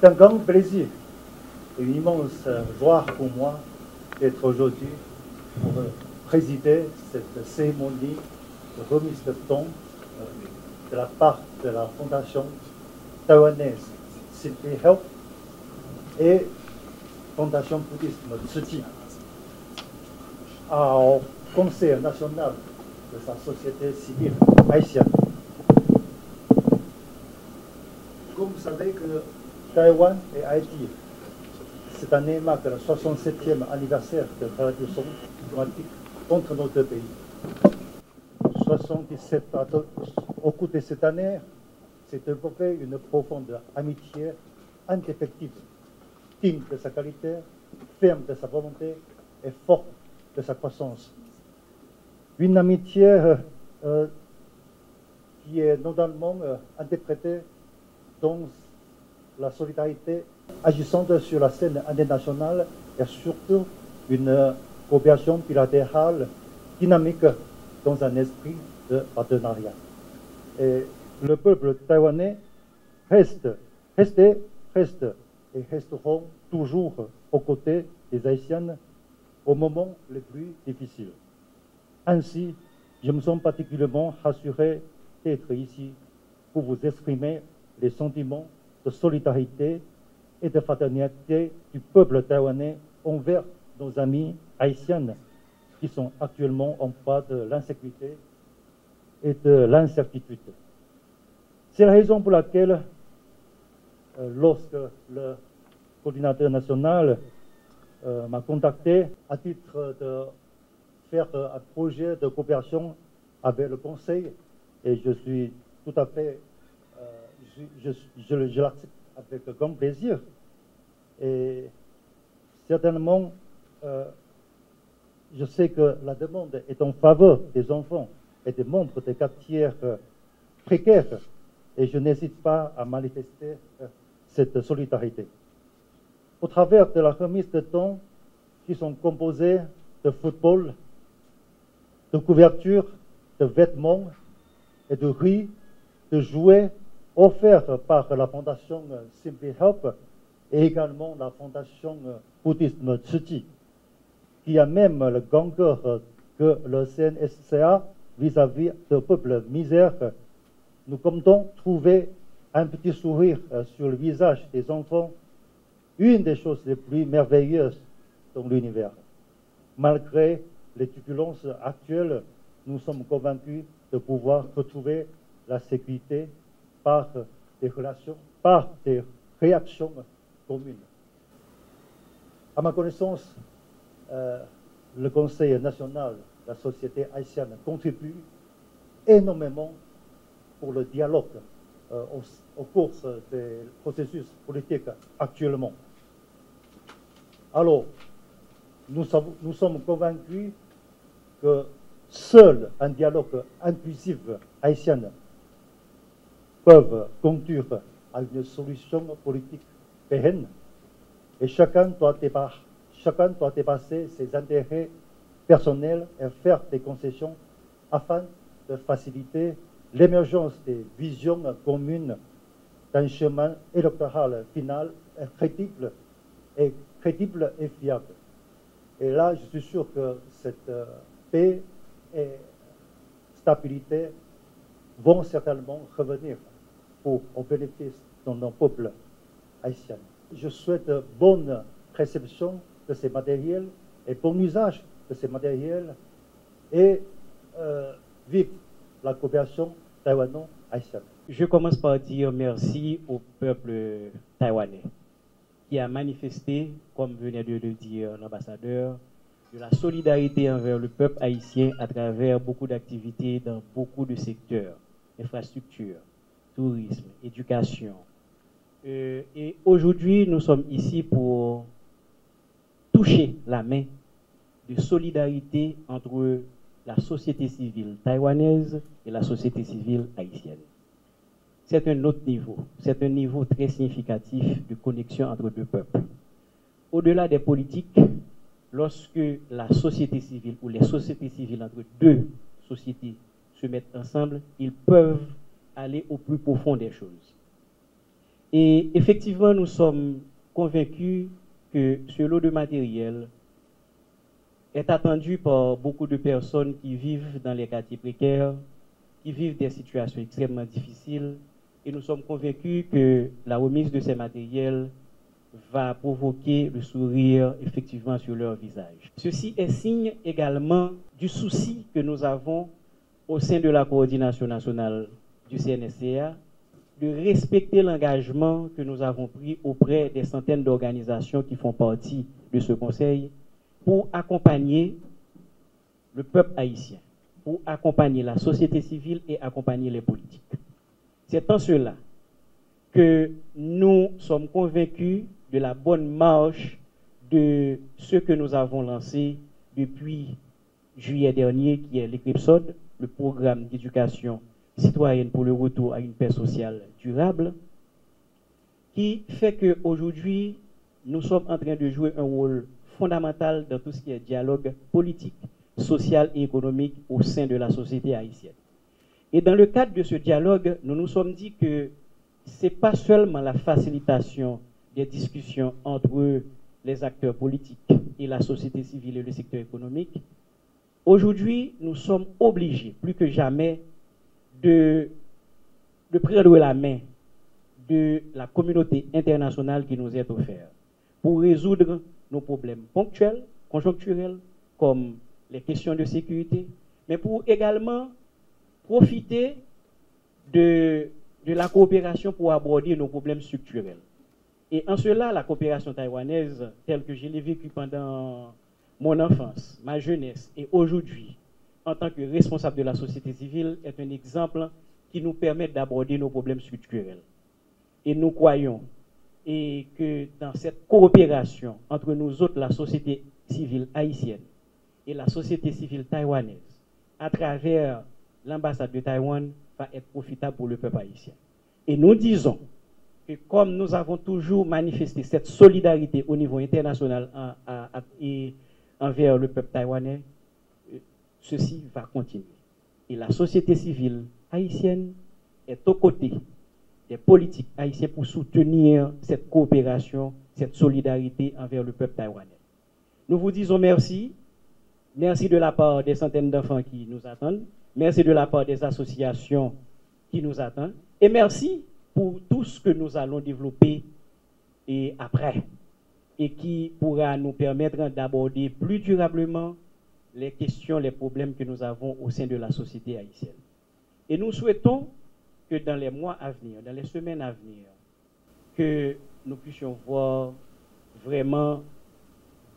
C'est un grand plaisir, une immense joie pour moi d'être aujourd'hui pour présider cette cérémonie de remise de dons de la part de la Fondation taïwanaise Simply Help et Fondation Bouddhisme Tzu Chi au Conseil national de sa société civile haïtienne. Comme vous savez que Taïwan et Haïti, cette année marque le 67e anniversaire de la tradition diplomatique entre nos deux pays. 77 au cours de cette année, s'est développée une profonde amitié indéfectible, digne de sa qualité, ferme de sa volonté et forte de sa croissance. Une amitié qui est normalement interprétée dans la solidarité agissante sur la scène internationale et surtout une coopération bilatérale dynamique dans un esprit de partenariat. Et le peuple taïwanais reste et resteront toujours aux côtés des Haïtiens au moment le plus difficile. Ainsi, je me sens particulièrement rassuré d'être ici pour vous exprimer les sentiments de solidarité et de fraternité du peuple taïwanais envers nos amis haïtiens qui sont actuellement en proie de l'insécurité et de l'incertitude. C'est la raison pour laquelle, lorsque le coordinateur national m'a contacté à titre de faire un projet de coopération avec le Conseil, et je suis tout à fait je l'accepte avec grand plaisir. Et certainement, je sais que la demande est en faveur des enfants et des membres des quartiers précaires. Et je n'hésite pas à manifester cette solidarité. Au travers de la remise de dons qui sont composés de football, de couvertures, de vêtements et de riz, de jouets, offert par la Fondation Simply Help et également la Fondation Bouddhisme Tzu Chi, qui a même le grand cœur que le CNSCA vis-à-vis du peuple misère. Nous comptons trouver un petit sourire sur le visage des enfants, une des choses les plus merveilleuses dans l'univers. Malgré les turbulences actuelles, nous sommes convaincus de pouvoir retrouver la sécurité par des relations, par des réactions communes. À ma connaissance, le Conseil national de la société haïtienne contribue énormément pour le dialogue au cours des processus politiques actuellement. Alors, nous sommes convaincus que seul un dialogue inclusif haïtien peuvent conduire à une solution politique pérenne et chacun doit dépasser ses intérêts personnels et faire des concessions afin de faciliter l'émergence des visions communes d'un chemin électoral final crédible et fiable. Et là, je suis sûr que cette paix et stabilité vont certainement revenir au bénéfice de nos peuples haïtiens. Je souhaite bonne réception de ces matériels et bon usage de ces matériels et vive la coopération taïwano-haïtienne. Je commence par dire merci au peuple taïwanais qui a manifesté, comme venait de le dire l'ambassadeur, de la solidarité envers le peuple haïtien à travers beaucoup d'activités dans beaucoup de secteurs, infrastructures, tourisme, éducation. Et aujourd'hui, nous sommes ici pour toucher la main de solidarité entre la société civile taïwanaise et la société civile haïtienne. C'est un autre niveau, c'est un niveau très significatif de connexion entre deux peuples. Au-delà des politiques, lorsque la société civile ou les sociétés civiles entre deux sociétés se mettent ensemble, ils peuvent aller au plus profond des choses. Et effectivement, nous sommes convaincus que ce lot de matériel est attendu par beaucoup de personnes qui vivent dans les quartiers précaires, qui vivent des situations extrêmement difficiles, et nous sommes convaincus que la remise de ces matériels va provoquer le sourire effectivement sur leur visage. Ceci est signe également du souci que nous avons au sein de la coordination nationale du CNSCA de respecter l'engagement que nous avons pris auprès des centaines d'organisations qui font partie de ce conseil pour accompagner le peuple haïtien, pour accompagner la société civile et accompagner les politiques. C'est en cela que nous sommes convaincus de la bonne marche de ce que nous avons lancé depuis juillet dernier, qui est l'ECRIPSOD, le programme d'éducation citoyenne pour le retour à une paix sociale durable, qui fait qu'aujourd'hui, nous sommes en train de jouer un rôle fondamental dans tout ce qui est dialogue politique, social et économique au sein de la société haïtienne. Et dans le cadre de ce dialogue, nous nous sommes dit que ce n'est pas seulement la facilitation des discussions entre les acteurs politiques et la société civile et le secteur économique. Aujourd'hui, nous sommes obligés, plus que jamais, de prendre la main de la communauté internationale qui nous est offerte pour résoudre nos problèmes ponctuels, conjoncturels, comme les questions de sécurité, mais pour également profiter de la coopération pour aborder nos problèmes structurels. Et en cela, la coopération taïwanaise, telle que je l'ai vécue pendant mon enfance, ma jeunesse et aujourd'hui, en tant que responsable de la société civile, est un exemple qui nous permet d'aborder nos problèmes structurels. Et nous croyons que dans cette coopération entre nous autres, la société civile haïtienne et la société civile taïwanaise, à travers l'ambassade de Taïwan, va être profitable pour le peuple haïtien. Et nous disons que comme nous avons toujours manifesté cette solidarité au niveau international et envers le peuple taïwanais, ceci va continuer. Et la société civile haïtienne est aux côtés des politiques haïtiens pour soutenir cette coopération, cette solidarité envers le peuple taïwanais. Nous vous disons merci. Merci de la part des centaines d'enfants qui nous attendent. Merci de la part des associations qui nous attendent. Et merci pour tout ce que nous allons développer et après, et qui pourra nous permettre d'aborder plus durablement les questions, les problèmes que nous avons au sein de la société haïtienne. Et nous souhaitons que dans les mois à venir, dans les semaines à venir, que nous puissions voir vraiment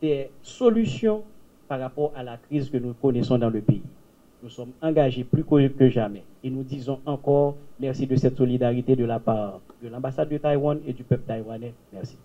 des solutions par rapport à la crise que nous connaissons dans le pays. Nous sommes engagés plus que jamais et nous disons encore merci de cette solidarité de la part de l'ambassade de Taïwan et du peuple taïwanais. Merci.